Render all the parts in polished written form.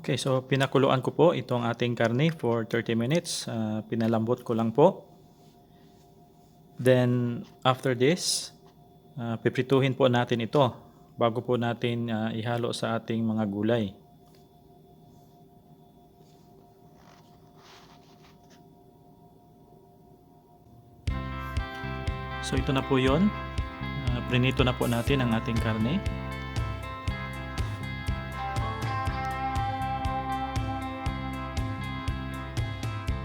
Okay, so pinakuluan ko po itong ating karne for 30 minutes. Pinalambot ko lang po. Then, after this, piprituhin po natin ito bago po natin ihalo sa ating mga gulay. So, ito na po yun. Prinito na po natin ang ating karne.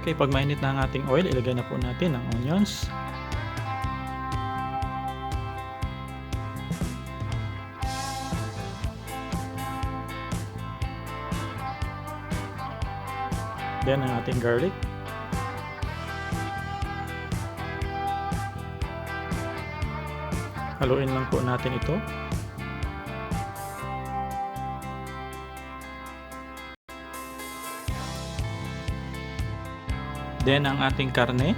Okay, pag mainit na ang ating oil, ilagay na po natin ang onions. Then ang ating garlic. Haluin lang po natin ito. Then ang ating karne.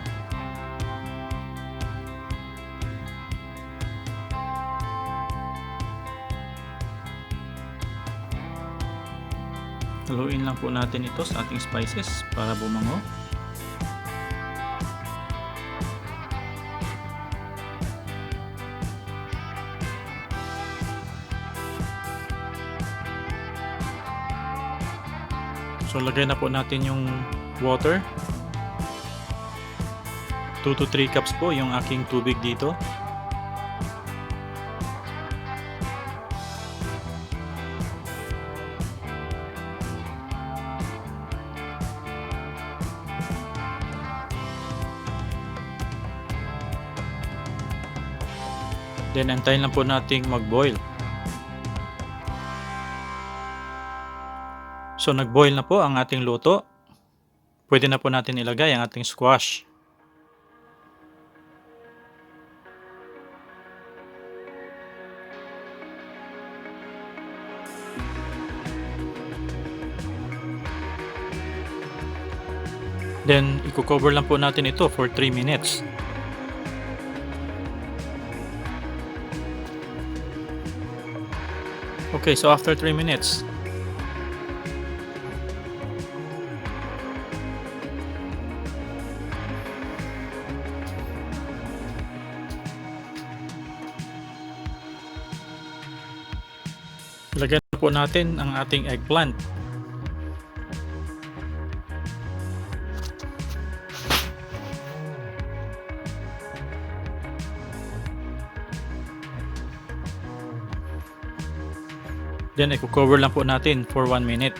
Haluin lang po natin ito sa ating spices para bumango. So lagay na po natin yung water. 2 to 3 cups po yung aking tubig dito. Then antayin lang po nating mag-boil. So nag-boil na po ang ating luto. Pwede na po natin ilagay ang ating squash. Then i-cover lang po natin ito for 3 minutes. Okay, so after 3 minutes, ilagay na po natin ang ating eggplant. Then i-cover lang po natin for 1 minute.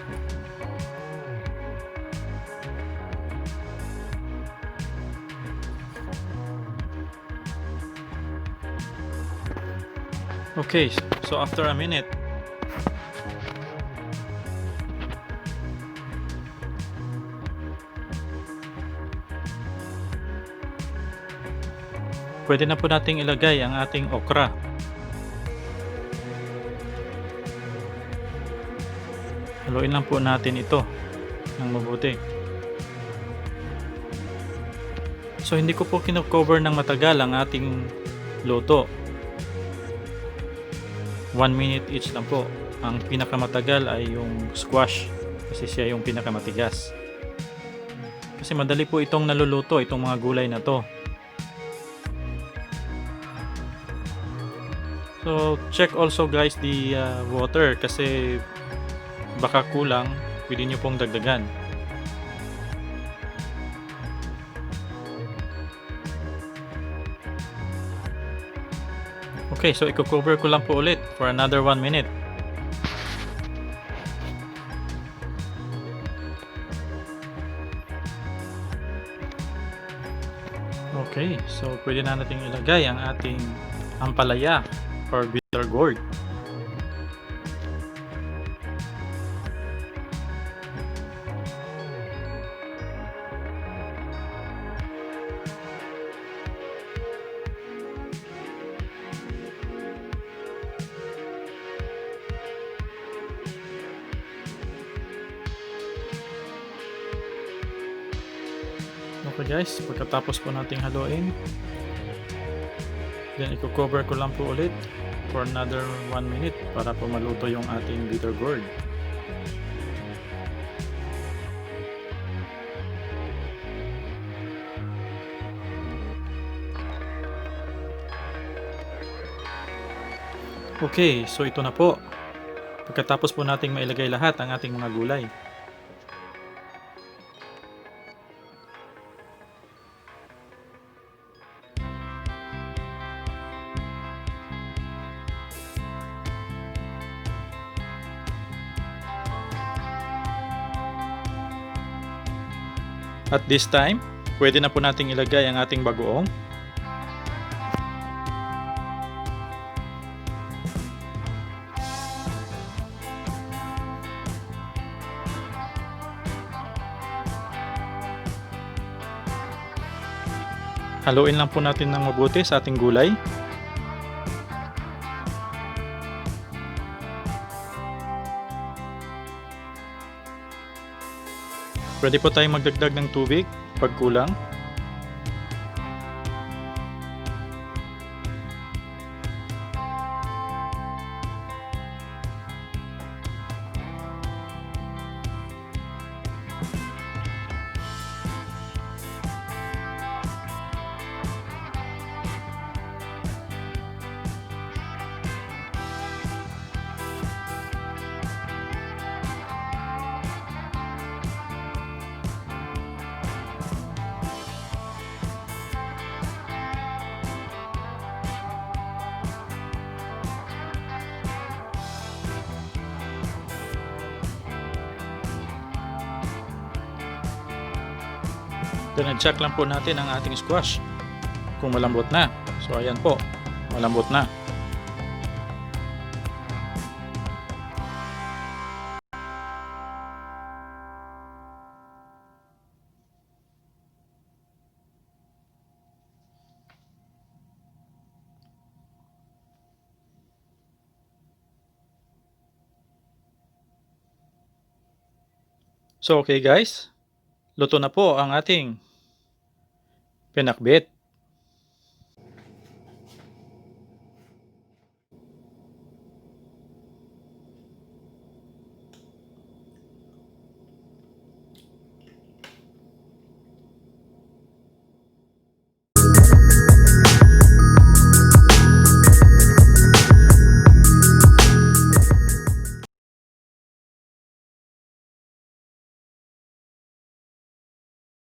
Okay, so after a minute, pwede na po nating ilagay ang ating okra. Haluin lang po natin ito ng mabuti. So hindi ko po kino-cover ng matagal ang ating luto. 1 minute each lang po. Ang pinakamatagal ay yung squash kasi siya yung pinakamatigas. Kasi madali po itong naluluto, itong mga gulay na to. So check also guys the water kasi baka kulang, pwede nyo pong dagdagan. Okay, so i-cover ko lang po ulit for another 1 minute. Okay, so pwede na natin ilagay ang ating ampalaya or bitter gourd. Okay guys, pagkatapos po nating haluin, then i-cover ko lang po ulit for another 1 minute para po maluto yung ating bitter gourd. Okay, so ito na po. Pagkatapos po nating mailagay lahat ang ating mga gulay. At this time, pwede na po nating ilagay ang ating bagoong. Haluin lang po natin ng mabuti sa ating gulay. Pwede po tayong magdagdag ng tubig pag kulang. Then check lang po natin ang ating squash kung malambot na. So ayan po, malambot na. So okay guys, luto na po ang ating pinakbet.